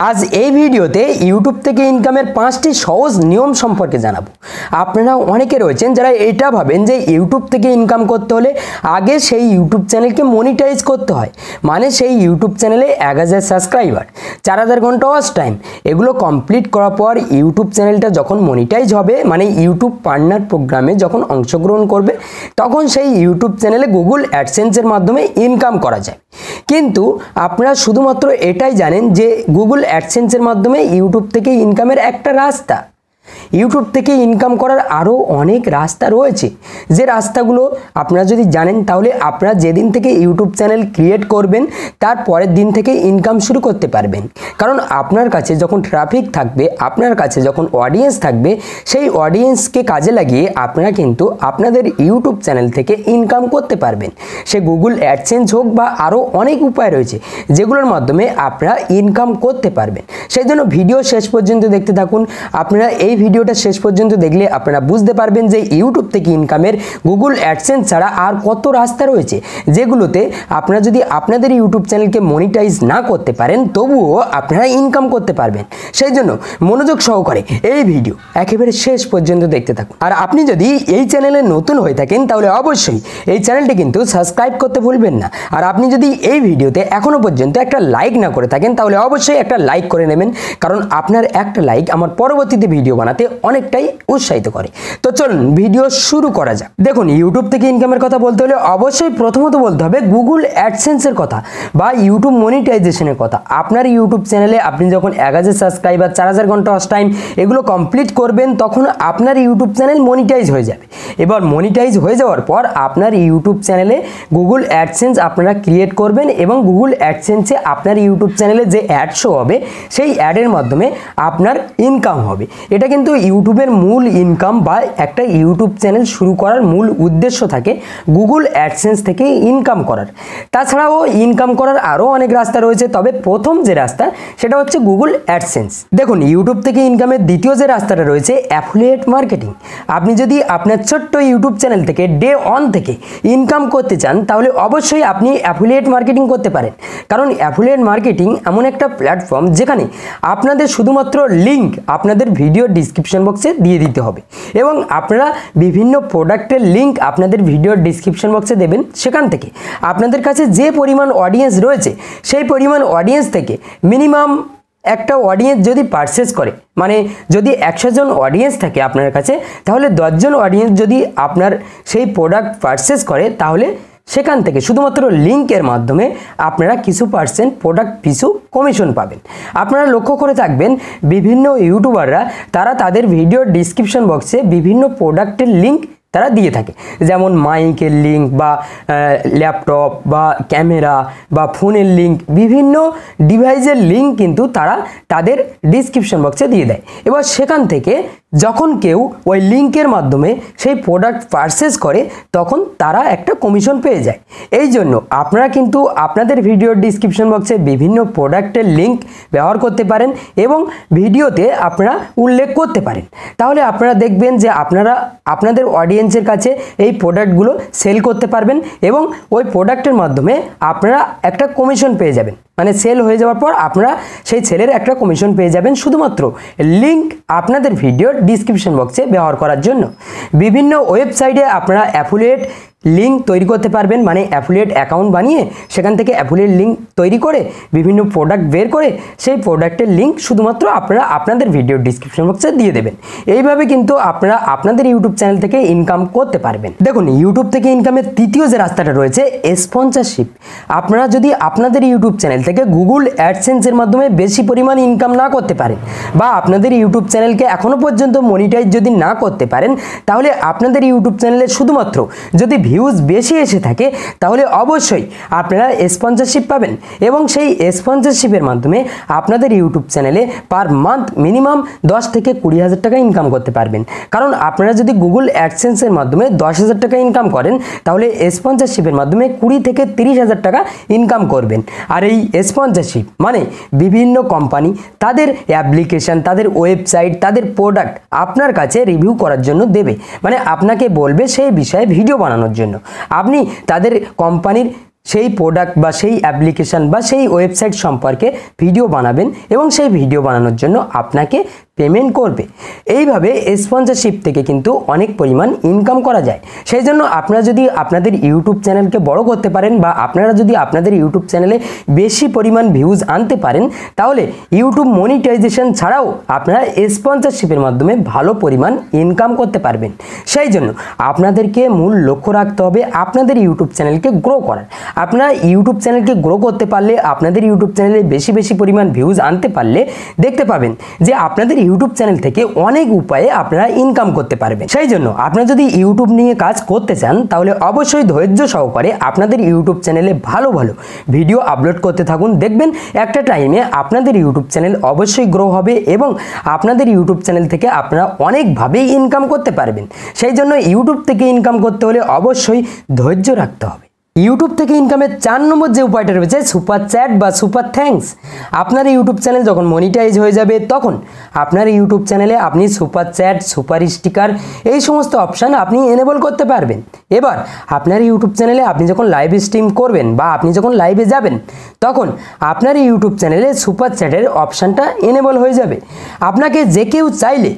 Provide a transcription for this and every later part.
आज এই ভিডিওতে ইউটিউব থেকে ইনকামের 5টি সহজ নিয়ম সম্পর্কে জানাবো। আপনারা অনেকে রয়েছেন যারা এটা ভাবেন যে ইউটিউব থেকে ইনকাম করতে হলে আগে সেই ইউটিউব চ্যানেলকে মনিটাইজ করতে হয়, মানে সেই ইউটিউব চ্যানেলে 1000 সাবস্ক্রাইবার, 4000 ঘন্টা ওয়াচ টাইম, এগুলো কমপ্লিট করার পর ইউটিউব চ্যানেলটা যখন মনিটাইজ হবে, মানে ইউটিউব পার্টনার প্রোগ্রামে যখন অংশগ্রহণ করবে, তখন সেই ইউটিউব চ্যানেলে গুগল অ্যাডসেন্সের মাধ্যমে ইনকাম করা যায়। কিন্তু আপনারা শুধুমাত্র এটাই জানেন যে গুগল অ্যাডসেন্সের মাধ্যমে ইউটিউব থেকে ইনকামের একটা রাস্তা। ইউটিউব থেকে ইনকাম করার আরও অনেক রাস্তা রয়েছে, যে রাস্তাগুলো আপনারা যদি জানেন তাহলে আপনারা যেদিন থেকে ইউটিউব চ্যানেল ক্রিয়েট করবেন তার পরের দিন থেকে ইনকাম শুরু করতে পারবেন। কারণ আপনার কাছে যখন ট্রাফিক থাকবে, আপনার কাছে যখন অডিয়েন্স থাকবে, সেই অডিয়েন্সকে কাজে লাগিয়ে আপনারা কিন্তু আপনাদের ইউটিউব চ্যানেল থেকে ইনকাম করতে পারবেন। সে গুগল অ্যাডসেন্স হোক বা আরও অনেক উপায় রয়েছে যেগুলোর মাধ্যমে আপনারা ইনকাম করতে পারবেন। সেই জন্য ভিডিও শেষ পর্যন্ত দেখতে থাকুন। আপনারা এই ভিডিওটা শেষ পর্যন্ত দেখলে আপনারা বুঝতে পারবেন যে ইউটিউব থেকে ইনকামের গুগল অ্যাডসেন্স ছাড়া আর কত রাস্তা রয়েছে, যেগুলোতে আপনারা যদি আপনাদের ইউটিউব চ্যানেলকে মনিটাইজ না করতে পারেন তবুও আপনারা ইনকাম করতে পারবেন। সেই জন্য মনোযোগ সহকারে এই ভিডিও একেবারে শেষ পর্যন্ত দেখতে থাকুন। আর আপনি যদি এই চ্যানেলে নতুন হয়ে থাকেন তাহলে অবশ্যই এই চ্যানেলটি কিন্তু সাবস্ক্রাইব করতে ভুলবেন না। আর আপনি যদি এই ভিডিওতে এখনো পর্যন্ত একটা লাইক না করে থাকেন তাহলে অবশ্যই একটা লাইক করে নেবেন, কারণ আপনার একটা লাইক আমার পরবর্তীতে ভিডিও বানাতে অনেকটাই উৎসাহিত করে। তো চলুন ভিডিও শুরু করা যাক। দেখুন, ইউটিউব থেকে ইনকামের কথা বলতে হলে অবশ্যই প্রথমত বলতে হবে গুগল অ্যাডসেন্সের কথা বা ইউটিউব মনিটাইজেশনের কথা। আপনার ইউটিউব চ্যানেলে আপনি যখন 1000 সাবস্ক্রাইবার, 4000 ঘন্টা ওয়াচ টাইম এগুলো কমপ্লিট করবেন, তখন আপনার ইউটিউব চ্যানেল মনিটাইজ হয়ে যাবে। এবার মনিটাইজ হয়ে যাওয়ার পর আপনার ইউটিউব চ্যানেলে গুগল অ্যাডসেন্স আপনারা ক্রিয়েট করবেন এবং গুগল অ্যাডসেন্সে আপনার ইউটিউব চ্যানেলে যে অ্যাড শো হবে সেই অ্যাডের মাধ্যমে আপনার ইনকাম হবে। এটা কিন্তু ইউটিউবের মূল ইনকাম বা একটা ইউটিউব চ্যানেল শুরু করার মূল উদ্দেশ্য থাকে গুগল অ্যাডসেন্স থেকে ইনকাম করার। তাছাড়াও ইনকাম করার আরও অনেক রাস্তা রয়েছে, তবে প্রথম যে রাস্তা সেটা হচ্ছে গুগল অ্যাডসেন্স। দেখুন, ইউটিউব থেকে ইনকামের দ্বিতীয় যে রাস্তাটা রয়েছে অ্যাফিলিয়েট মার্কেটিং। আপনি যদি আপনার ছোট্ট ইউটিউব চ্যানেল থেকে ডে ওয়ান থেকে ইনকাম করতে চান তাহলে অবশ্যই আপনি অ্যাফিলিয়েট মার্কেটিং করতে পারেন। কারণ অ্যাফিলিয়েট মার্কেটিং এমন একটা প্ল্যাটফর্ম যেখানে আপনাদের শুধুমাত্র লিঙ্ক আপনাদের ভিডিও ডিসক্রিপশন বক্সে দিয়ে দিতে হবে এবং আপনারা বিভিন্ন প্রোডাক্টের লিঙ্ক আপনাদের ভিডিওর ডিসক্রিপশন বক্সে দেবেন। সেখান থেকে আপনাদের কাছে যে পরিমাণ অডিয়েন্স রয়েছে সেই পরিমাণ অডিয়েন্স থেকে মিনিমাম একটা অডিয়েন্স যদি পারচেস করে, মানে যদি 100 জন অডিয়েন্স থাকে আপনার কাছে, তাহলে 10 জন অডিয়েন্স যদি আপনার সেই প্রোডাক্ট পারচেস করে তাহলে সেখান থেকে শুধুমাত্র লিঙ্কের মাধ্যমে আপনারা কিছু পার্সেন্ট প্রোডাক্ট পিছু কমিশন পাবেন। আপনারা লক্ষ্য করে থাকবেন বিভিন্ন ইউটিউবাররা তারা তাদের ভিডিওর ডিসক্রিপশন বক্সে বিভিন্ন প্রোডাক্টের লিঙ্ক তারা দিয়ে থাকে, যেমন মাইকের লিঙ্ক বা ল্যাপটপ বা ক্যামেরা বা ফোনের লিঙ্ক, বিভিন্ন ডিভাইসের লিঙ্ক কিন্তু তারা তাদের ডিসক্রিপশন বক্সে দিয়ে দেয়। এবার সেখান থেকে যখন কেউ ওই লিঙ্কের মাধ্যমে সেই প্রোডাক্ট পারচেস করে তখন তারা একটা কমিশন পেয়ে যায়। এই জন্য আপনারা কিন্তু আপনাদের ভিডিওর ডিসক্রিপশন বক্সে বিভিন্ন প্রোডাক্টের লিঙ্ক ব্যবহার করতে পারেন এবং ভিডিওতে আপনারা উল্লেখ করতে পারেন। তাহলে আপনারা দেখবেন যে আপনারা আপনাদের অডিয়েন্সের কাছে এই প্রোডাক্টগুলো সেল করতে পারবেন এবং ওই প্রোডাক্টের মাধ্যমে আপনারা একটা কমিশন পেয়ে যাবেন। মানে সেল হয়ে যাওয়ার পর আপনারা সেই সেলের একটা কমিশন পেয়ে যাবেন শুধুমাত্র লিঙ্ক আপনাদের ভিডিওর ডিসক্রিপশন বক্সে ব্যবহার করার জন্য। বিভিন্ন ওয়েবসাইটে আপনারা অ্যাফিলিয়েট লিঙ্ক তৈরি করতে পারবেন, মানে অ্যাফিলিয়েট অ্যাকাউন্ট বানিয়ে সেখান থেকে অ্যাফিলিয়েট লিঙ্ক তৈরি করে বিভিন্ন প্রোডাক্ট বের করে সেই প্রোডাক্টের লিঙ্ক শুধুমাত্র আপনারা আপনাদের ভিডিওর ডিসক্রিপশন বক্সে দিয়ে দেবেন। এইভাবে কিন্তু আপনারা আপনাদের ইউটিউব চ্যানেল থেকে ইনকাম করতে পারবেন। দেখুন, ইউটিউব থেকে ইনকামের তৃতীয় যে রাস্তাটা রয়েছে স্পন্সরশিপ। আপনারা যদি আপনাদের ইউটিউব চ্যানেল থেকে গুগল অ্যাডসেন্সের মাধ্যমে বেশি পরিমাণ ইনকাম না করতে পারেন বা আপনাদের ইউটিউব চ্যানেলকে এখনও পর্যন্ত মনিটাইজ যদি না করতে পারেন, তাহলে আপনাদের ইউটিউব চ্যানেলে শুধুমাত্র যদি ভিউজ বেশি এসে থাকে তাহলে অবশ্যই আপনারা স্পন্সরশিপ পাবেন এবং সেই স্পন্সরশিপের মাধ্যমে আপনাদের ইউটিউব চ্যানেলে পার মান্থ মিনিমাম 10 থেকে 20,000 টাকা ইনকাম করতে পারবেন। কারণ আপনারা যদি গুগল অ্যাডসেন্সের মাধ্যমে 10,000 টাকা ইনকাম করেন তাহলে স্পন্সরশিপের মাধ্যমে 20 থেকে 30,000 টাকা ইনকাম করবেন। আর এই স্পন্সরশিপ মানে বিভিন্ন কোম্পানি তাদের অ্যাপ্লিকেশন, তাদের ওয়েবসাইট, তাদের প্রোডাক্ট আপনার কাছে রিভিউ করার জন্য দেবে, মানে আপনাকে বলবে সেই বিষয়ে ভিডিও বানানোর জন্য। আপনি তাদের কোম্পানির সেই প্রোডাক্ট বা সেই অ্যাপ্লিকেশন বা সেই ওয়েবসাইট সম্পর্কে ভিডিও বানাবেন এবং সেই ভিডিও বানানোর জন্য আপনাকে পেমেন্ট করবে। এইভাবে স্পন্সরশিপ থেকে কিন্তু অনেক পরিমাণ ইনকাম করা যায়। সেই জন্য আপনারা যদি আপনাদের ইউটিউব চ্যানেলকে বড় করতে পারেন বা আপনারা যদি আপনাদের ইউটিউব চ্যানেলে বেশি পরিমাণ ভিউজ আনতে পারেন, তাহলে ইউটিউব মনিটাইজেশন ছাড়াও আপনারা স্পন্সরশিপের মাধ্যমে ভালো পরিমাণ ইনকাম করতে পারবেন। সেই জন্য আপনাদেরকে মূল লক্ষ্য রাখতে হবে আপনাদের ইউটিউব চ্যানেলকে গ্রো করার। আপনারা ইউটিউব চ্যানেলকে গ্রো করতে পারলে, আপনাদের ইউটিউব চ্যানেলে বেশি পরিমাণ ভিউজ আনতে পারলে দেখতে পাবেন যে আপনাদের ইউটিউব চ্যানেল থেকে অনেক উপায়ে আপনারা ইনকাম করতে পারবেন। সেই জন্য আপনারা যদি ইউটিউব নিয়ে কাজ করতে চান, তাহলে অবশ্যই ধৈর্য সহকারে আপনাদের ইউটিউব চ্যানেলে ভালো ভিডিও আপলোড করতে থাকুন। দেখবেন একটা টাইমে আপনাদের ইউটিউব চ্যানেল অবশ্যই গ্রো হবে এবং আপনাদের ইউটিউব চ্যানেল থেকে আপনারা অনেকভাবে ইনকাম করতে পারবেন। সেই জন্য ইউটিউব থেকে ইনকাম করতে হলে অবশ্যই ধৈর্য রাখতে হবে। ইউটিউব থেকে ইনকামের 4 নম্বর যে উপায়টা রয়েছে সুপার চ্যাট বা সুপার থ্যাঙ্কস। আপনার ইউটিউব চ্যানেল যখন মনিটাইজ হয়ে যাবে, তখন আপনার ইউটিউব চ্যানেলে আপনি সুপার চ্যাট, সুপার স্টিকার এই সমস্ত অপশান আপনি এনেবল করতে পারবেন। এবার আপনার ইউটিউব চ্যানেলে আপনি যখন লাইভ স্ট্রিম করবেন বা আপনি যখন লাইভে যাবেন, তখন আপনার ইউটিউব চ্যানেলে সুপার চ্যাটের অপশানটা এনেবল হয়ে যাবে। আপনাকে যে কেউ চাইলে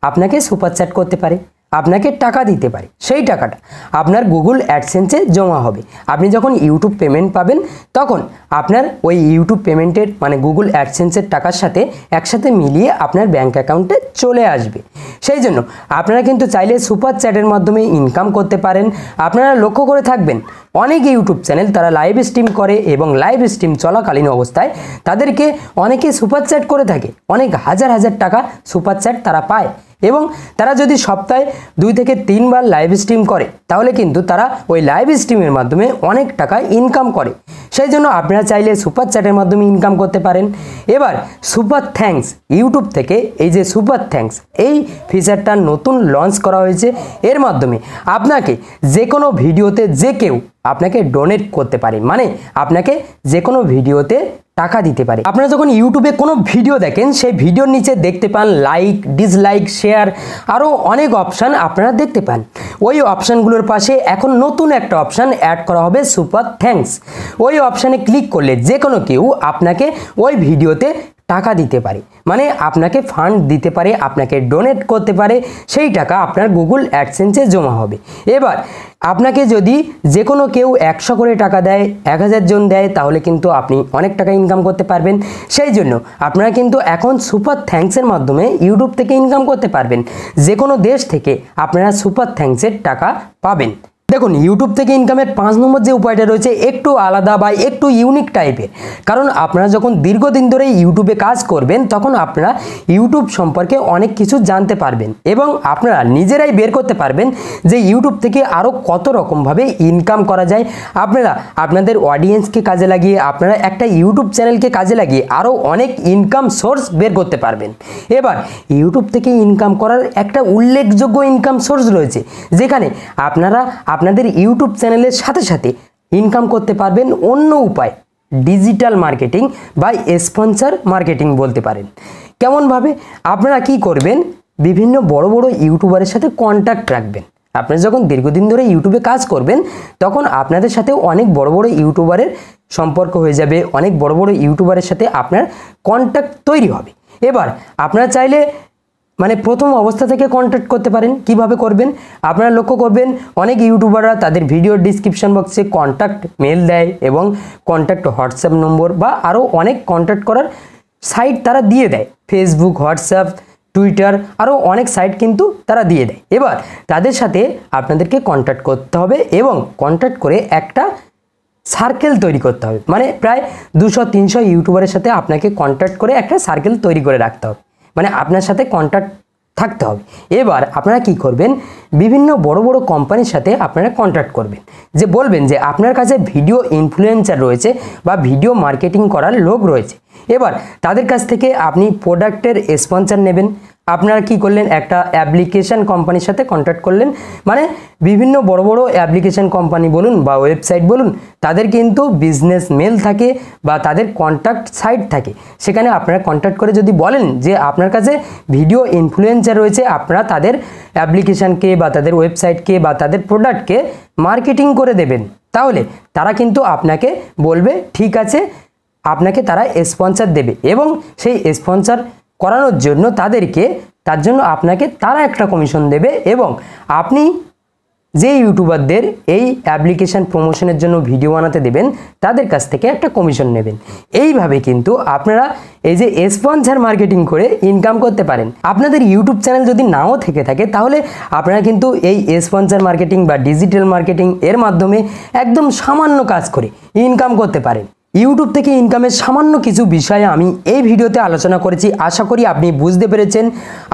আপনাকে সুপার চ্যাট করতে পারে, আপনাকে টাকা দিতে পারে। সেই টাকাটা আপনার গুগল অ্যাডসেন্সে জমা হবে। আপনি যখন ইউটিউব পেমেন্ট পাবেন, তখন আপনার ওই ইউটিউব পেমেন্টের মানে গুগল অ্যাডসেন্সের টাকার সাথে একসাথে মিলিয়ে আপনার ব্যাঙ্ক অ্যাকাউন্টে চলে আসবে। সেই জন্য আপনারা কিন্তু চাইলে সুপার চ্যাটের মাধ্যমে ইনকাম করতে পারেন। আপনারা লক্ষ্য করে থাকবেন, অনেক ইউটিউব চ্যানেল তারা লাইভ স্ট্রিম করে এবং লাইভ স্ট্রিম চলাকালীন অবস্থায় তাদেরকে অনেকে সুপার চ্যাট করে থাকে। অনেক হাজার টাকা সুপার চ্যাট তারা পায় এবং তারা যদি সপ্তাহে 2 থেকে 3 বার লাইভ স্ট্রিম করে, তাহলে কিন্তু তারা ওই লাইভ স্ট্রিমের মাধ্যমে অনেক টাকা ইনকাম করে। সেই জন্য আপনারা চাইলে সুপার চ্যাটের মাধ্যমে ইনকাম করতে পারেন। এবার সুপার থ্যাঙ্কস, ইউটিউব থেকে এই যে সুপার থ্যাঙ্কস এই ফিচারটা নতুন লঞ্চ করা হয়েছে। এর মাধ্যমে আপনাকে যে কোনো ভিডিওতে যে কেউ আপনাকে ডোনেট করতে পারে, মানে আপনাকে যে কোনো ভিডিওতে টাকা দিতে পারে। আপনারা যখন ইউটিউবে কোনো ভিডিও দেখেন, সেই ভিডিওর নিচে দেখতে পান লাইক, ডিসলাইক, শেয়ার, আরও অনেক অপশান আপনারা দেখতে পান। ওই অপশানগুলোর পাশে এখন নতুন একটা অপশান অ্যাড করা হবে সুপার থ্যাঙ্কস। ওই অপশানে ক্লিক করলে যে কোনো কেউ আপনাকে ওই ভিডিওতে টাকা দিতে পারে, মানে আপনাকে ফান্ড দিতে পারে, আপনাকে ডোনেট করতে পারে। সেই টাকা আপনার গুগল অ্যাডসেন্সে জমা হবে। এবার আপনাকে যদি যে কোনো কেউ 100 করে টাকা দেয়, 1000 জন দেয়, তাহলে কিন্তু আপনি অনেক টাকা ইনকাম করতে পারবেন। সেই জন্য আপনারা কিন্তু এখন সুপার থ্যাঙ্কসের মাধ্যমে ইউটিউব থেকে ইনকাম করতে পারবেন। যে কোনো দেশ থেকে আপনারা সুপার থ্যাঙ্কসের টাকা পাবেন। দেখুন, ইউটিউব থেকে ইনকামের 5 নম্বর যে উপায়টা রয়েছে একটু আলাদা বা একটু ইউনিক টাইপের। কারণ আপনারা যখন দীর্ঘদিন ধরে ইউটিউবে কাজ করবেন, তখন আপনারা ইউটিউব সম্পর্কে অনেক কিছু জানতে পারবেন এবং আপনারা নিজেরাই বের করতে পারবেন যে ইউটিউব থেকে আরও কত রকমভাবে ইনকাম করা যায়। আপনারা আপনাদের অডিয়েন্সকে কাজে লাগিয়ে, আপনারা একটা ইউটিউব চ্যানেলকে কাজে লাগিয়ে আরও অনেক ইনকাম সোর্স বের করতে পারবেন। এবার ইউটিউব থেকে ইনকাম করার একটা উল্লেখযোগ্য ইনকাম সোর্স রয়েছে, যেখানে আপনারা আপনাদের ইউটিউব চ্যানেলের সাথে সাথে ইনকাম করতে পারবেন অন্য উপায়, ডিজিটাল মার্কেটিং বা স্পন্সর মার্কেটিং বলতে পারেন। কেমনভাবে? আপনারা কি করবেন, বিভিন্ন বড় ইউটিউবারের সাথে কন্ট্যাক্ট রাখবেন। আপনারা যখন দীর্ঘদিন ধরে ইউটিউবে কাজ করবেন, তখন আপনাদের সাথে অনেক বড় ইউটিউবারের সম্পর্ক হয়ে যাবে, অনেক বড় ইউটিউবারের সাথে আপনার কন্ট্যাক্ট তৈরি হবে। এবার আপনারা চাইলে মানে প্রথম অবস্থা থেকে কন্ট্যাক্ট করতে পারেন। কিভাবে করবেন? আপনারা লক্ষ্য করবেন, অনেক ইউটিউবাররা তাদের ভিডিওর ডিসক্রিপশন বক্সে কন্ট্যাক্ট মেল দেয় এবং কন্ট্যাক্ট হোয়াটসঅ্যাপ নম্বর বা আরও অনেক কন্ট্যাক্ট করার সাইট তারা দিয়ে দেয়। ফেসবুক, হোয়াটসঅ্যাপ, টুইটার, আরও অনেক সাইট কিন্তু তারা দিয়ে দেয়। এবার তাদের সাথে আপনাদেরকে কন্ট্যাক্ট করতে হবে এবং কন্ট্যাক্ট করে একটা সার্কেল তৈরি করতে হবে। মানে প্রায় 200-300 ইউটিউবারের সাথে আপনাকে কন্ট্যাক্ট করে একটা সার্কেল তৈরি করে রাখতে হবে, মানে আপনার সাথে কন্ট্যাক্ট থাকতে হবে। এবার আপনারা কি করবেন, বিভিন্ন বড় কোম্পানির সাথে আপনারা কন্ট্যাক্ট করবেন, যে বলবেন যে আপনার কাছে ভিডিও ইনফ্লুয়েন্সার রয়েছে বা ভিডিও মার্কেটিং করার লোক রয়েছে। এবার তাদের কাছ থেকে আপনি প্রোডাক্টের স্পন্সর নেবেন। আপনারা কি করলেন, একটা অ্যাপ্লিকেশন কোম্পানির সাথে কন্ট্যাক্ট করলেন, মানে বিভিন্ন বড় অ্যাপ্লিকেশন কোম্পানি বলুন বা ওয়েবসাইট বলুন, তাদের কিন্তু বিজনেস মেল থাকে বা তাদের কন্ট্যাক্ট সাইট থাকে। সেখানে আপনারা কন্ট্যাক্ট করে যদি বলেন যে আপনার কাছে ভিডিও ইনফ্লুয়েন্সার রয়েছে, আপনারা তাদের অ্যাপ্লিকেশনকে বা তাদের ওয়েবসাইটকে বা তাদের প্রোডাক্টকে মার্কেটিং করে দেবেন, তাহলে তারা কিন্তু আপনাকে বলবে ঠিক আছে, আপনাকে তারা স্পন্সর দেবে এবং সেই স্পন্সর করানোর জন্য তার জন্য আপনাকে তারা একটা কমিশন দেবে এবং আপনি যে ইউটিউবারদের এই অ্যাপ্লিকেশন প্রমোশনের জন্য ভিডিও বানাতে দেবেন তাদের কাছ থেকে একটা কমিশন নেবেন। এইভাবে কিন্তু আপনারা এই যে স্পন্সর মার্কেটিং করে ইনকাম করতে পারেন। আপনাদের ইউটিউব চ্যানেল যদি নাও থেকে থাকে তাহলে আপনারা কিন্তু এই স্পন্সর মার্কেটিং বা ডিজিটাল মার্কেটিং এর মাধ্যমে একদম সামান্য কাজ করে ইনকাম করতে পারেন। ইউটিউব থেকে ইনকামের সামান্য কিছু বিষয়ে আমি এই ভিডিওতে আলোচনা করেছি। আশা করি আপনি বুঝতে পেরেছেন।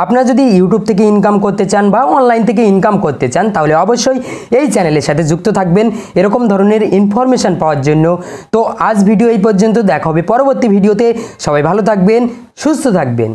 আপনারা যদি ইউটিউব থেকে ইনকাম করতে চান বা অনলাইন থেকে ইনকাম করতে চান তাহলে অবশ্যই এই চ্যানেলের সাথে যুক্ত থাকবেন এরকম ধরনের ইনফরমেশন পাওয়ার জন্য। তো আজ ভিডিও এই পর্যন্ত, দেখা হবে পরবর্তী ভিডিওতে। সবাই ভালো থাকবেন, সুস্থ থাকবেন।